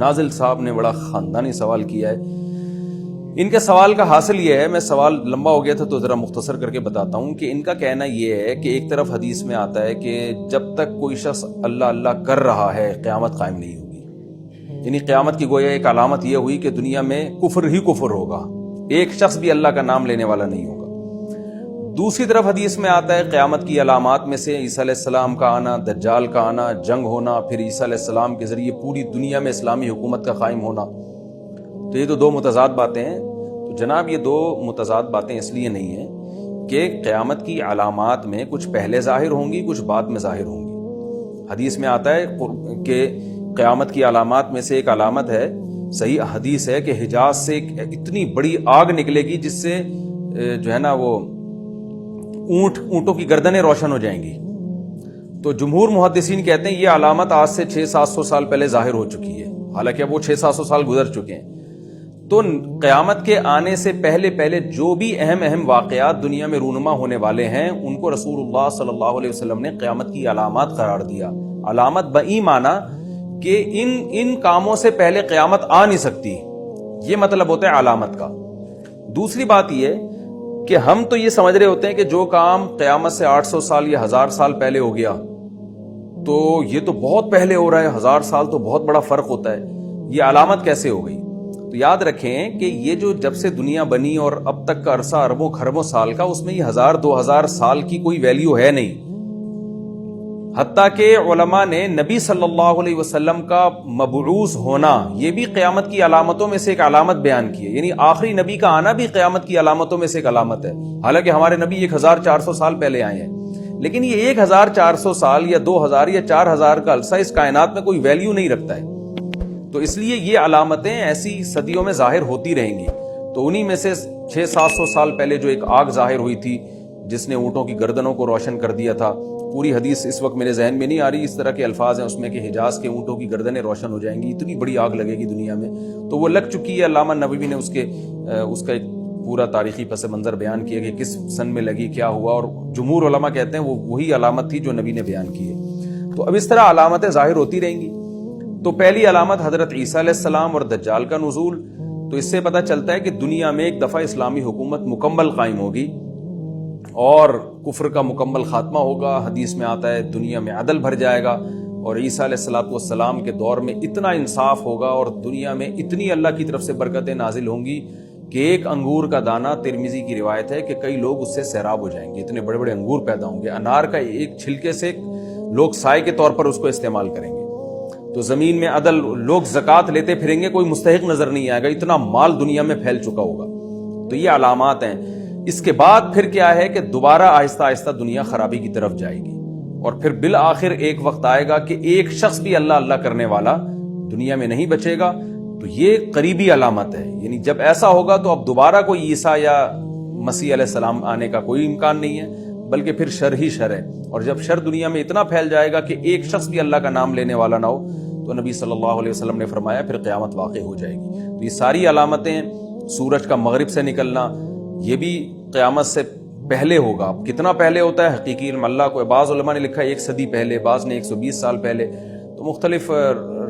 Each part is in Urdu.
ناظل صاحب نے بڑا خاندانی سوال کیا ہے. ان کے سوال کا حاصل یہ ہے، میں سوال لمبا ہو گیا تھا تو ذرا مختصر کر کے بتاتا ہوں کہ ان کا کہنا یہ ہے کہ ایک طرف حدیث میں آتا ہے کہ جب تک کوئی شخص اللہ اللہ کر رہا ہے قیامت قائم نہیں ہوگی. یعنی قیامت کی گویا ایک علامت یہ ہوئی کہ دنیا میں کفر ہی کفر ہوگا، ایک شخص بھی اللہ کا نام لینے والا نہیں ہوگا. دوسری طرف حدیث میں آتا ہے قیامت کی علامات میں سے عیسیٰ علیہ السلام کا آنا، دجال کا آنا، جنگ ہونا، پھر عیسیٰ علیہ السلام کے ذریعے پوری دنیا میں اسلامی حکومت کا قائم ہونا. تو یہ تو دو متضاد باتیں ہیں. تو جناب یہ دو متضاد باتیں اس لیے نہیں ہیں کہ قیامت کی علامات میں کچھ پہلے ظاہر ہوں گی، کچھ بعد میں ظاہر ہوں گی. حدیث میں آتا ہے کہ قیامت کی علامات میں سے ایک علامت ہے، صحیح حدیث ہے کہ حجاز سے اتنی بڑی آگ نکلے گی جس سے جو ہے نا وہ اونٹوں کی گردنیں روشن ہو جائیں گی. تو جمہور محدثین کہتے ہیں یہ علامت آج سے 600-700 سال پہلے ظاہر ہو چکی ہے، حالانکہ اب وہ 600-700 سال گزر چکے ہیں. تو قیامت کے آنے سے پہلے جو بھی اہم واقعات دنیا میں رونما ہونے والے ہیں ان کو رسول اللہ صلی اللہ علیہ وسلم نے قیامت کی علامات قرار دیا. علامت بئی معنی کہ ان کاموں سے پہلے قیامت آ نہیں سکتی، یہ مطلب ہوتا ہے علامت کا. دوسری بات یہ کہ ہم تو یہ سمجھ رہے ہوتے ہیں کہ جو کام قیامت سے 800 سال یا 1000 سال پہلے ہو گیا تو یہ تو بہت پہلے ہو رہا ہے، 1000 سال تو بہت بڑا فرق ہوتا ہے، یہ علامت کیسے ہو گئی؟ تو یاد رکھیں کہ یہ جو جب سے دنیا بنی اور اب تک کا عرصہ اربوں خربوں سال کا، اس میں یہ 1000-2000 سال کی کوئی ویلیو ہے نہیں. حتیٰ کہ علماء نے نبی صلی اللہ علیہ وسلم کا مبعوث ہونا یہ بھی قیامت کی علامتوں میں سے ایک علامت بیان کی ہے. یعنی آخری نبی کا آنا بھی قیامت کی علامتوں میں سے ایک علامت ہے. حالانکہ ہمارے نبی 1400 سال پہلے آئے ہیں، لیکن یہ 1400 سال یا 2000 یا 4000 کا عرصہ اس کائنات میں کوئی ویلیو نہیں رکھتا ہے. تو اس لیے یہ علامتیں ایسی صدیوں میں ظاہر ہوتی رہیں گی. تو انہی میں سے 600-700 سال پہلے جو ایک آگ ظاہر ہوئی تھی جس نے اونٹوں کی گردنوں کو روشن کر دیا تھا، پوری حدیث اس وقت میرے ذہن میں نہیں آ رہی، اس طرح کے الفاظ ہیں اس میں کہ حجاز کے اونٹوں کی گردنیں روشن ہو جائیں گی، اتنی بڑی آگ لگے گی دنیا میں. تو وہ لگ چکی ہے. علامہ نووی نے اس کا ایک پورا تاریخی پس منظر بیان کیا کہ کس سن میں لگی، کیا ہوا، اور جمہور علماء کہتے ہیں وہ وہی علامت تھی جو نبی نے بیان کی ہے. تو اب اس طرح علامتیں ظاہر ہوتی رہیں گی. تو پہلی علامت حضرت عیسیٰ علیہ السلام اور دجال کا نزول. تو اس سے پتہ چلتا ہے کہ دنیا میں ایک دفعہ اسلامی حکومت مکمل قائم ہوگی اور کفر کا مکمل خاتمہ ہوگا. حدیث میں آتا ہے دنیا میں عدل بھر جائے گا اور عیسیٰ علیہ السلام کے دور میں اتنا انصاف ہوگا اور دنیا میں اتنی اللہ کی طرف سے برکتیں نازل ہوں گی کہ ایک انگور کا دانہ، ترمذی کی روایت ہے کہ کئی لوگ اس سے سیراب ہو جائیں گے، اتنے بڑے بڑے انگور پیدا ہوں گے. انار کا ایک چھلکے سے لوگ سائے کے طور پر اس کو استعمال کریں گے. تو زمین میں عدل، لوگ زکوٰۃ لیتے پھریں گے، کوئی مستحق نظر نہیں آئے گا، اتنا مال دنیا میں پھیل چکا ہوگا. تو یہ علامات ہیں. اس کے بعد پھر کیا ہے کہ دوبارہ آہستہ آہستہ دنیا خرابی کی طرف جائے گی اور پھر بالآخر ایک وقت آئے گا کہ ایک شخص بھی اللہ اللہ کرنے والا دنیا میں نہیں بچے گا. تو یہ قریبی علامت ہے. یعنی جب ایسا ہوگا تو اب دوبارہ کوئی عیسیٰ یا مسیح علیہ السلام آنے کا کوئی امکان نہیں ہے، بلکہ پھر شر ہی شر ہے. اور جب شر دنیا میں اتنا پھیل جائے گا کہ ایک شخص بھی اللہ کا نام لینے والا نہ ہو تو نبی صلی اللہ علیہ وسلم نے فرمایا پھر قیامت واقع ہو جائے گی. تو یہ ساری علامتیں، سورج کا مغرب سے نکلنا، یہ بھی قیامت سے پہلے ہوگا. اب کتنا پہلے ہوتا ہے حقیقی علم اللہ کو. بعض علماء نے لکھا ہے 1 صدی پہلے، بعض نے 120 سال پہلے. تو مختلف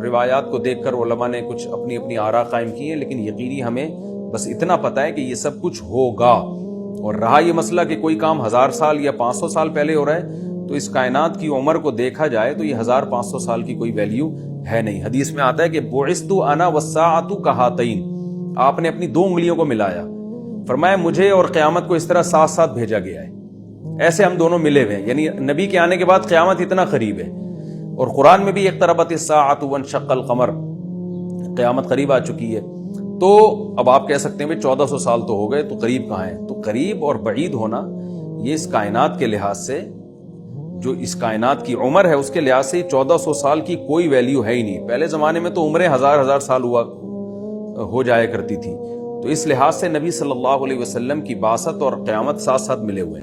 روایات کو دیکھ کر علماء نے کچھ اپنی اپنی آراء قائم کی ہیں، لیکن یقینی ہمیں بس اتنا پتہ ہے کہ یہ سب کچھ ہوگا. اور رہا یہ مسئلہ کہ کوئی کام 1000 سال یا 500 سال پہلے ہو رہا ہے، تو اس کائنات کی عمر کو دیکھا جائے تو یہ 1500 سال کی کوئی ویلیو ہے نہیں. حدیث میں آتا ہے کہ بعثت انا والساعۃ کہاتین، آپ نے اپنی 2 انگلیوں کو ملایا، فرمایا مجھے اور قیامت کو اس طرح ساتھ ساتھ بھیجا گیا ہے، ایسے ہم دونوں ملے ہوئے ہیں. یعنی نبی کے آنے کے بعد قیامت اتنا قریب ہے. اور قرآن میں بھی اقتربت الساعۃ وانشق القمر، قیامت قریب آ چکی ہے. تو اب آپ کہہ سکتے ہیں 1400 سال تو ہو گئے، تو قریب کہاں ہے؟ تو قریب اور بعید ہونا یہ اس کائنات کے لحاظ سے، جو اس کائنات کی عمر ہے اس کے لحاظ سے 1400 سال کی کوئی ویلیو ہے ہی نہیں. پہلے زمانے میں تو عمریں 1000 سال ہو جایا کرتی تھی. تو اس لحاظ سے نبی صلی اللہ علیہ وسلم کی بعثت اور قیامت ساتھ ساتھ ملے ہوئے ہیں.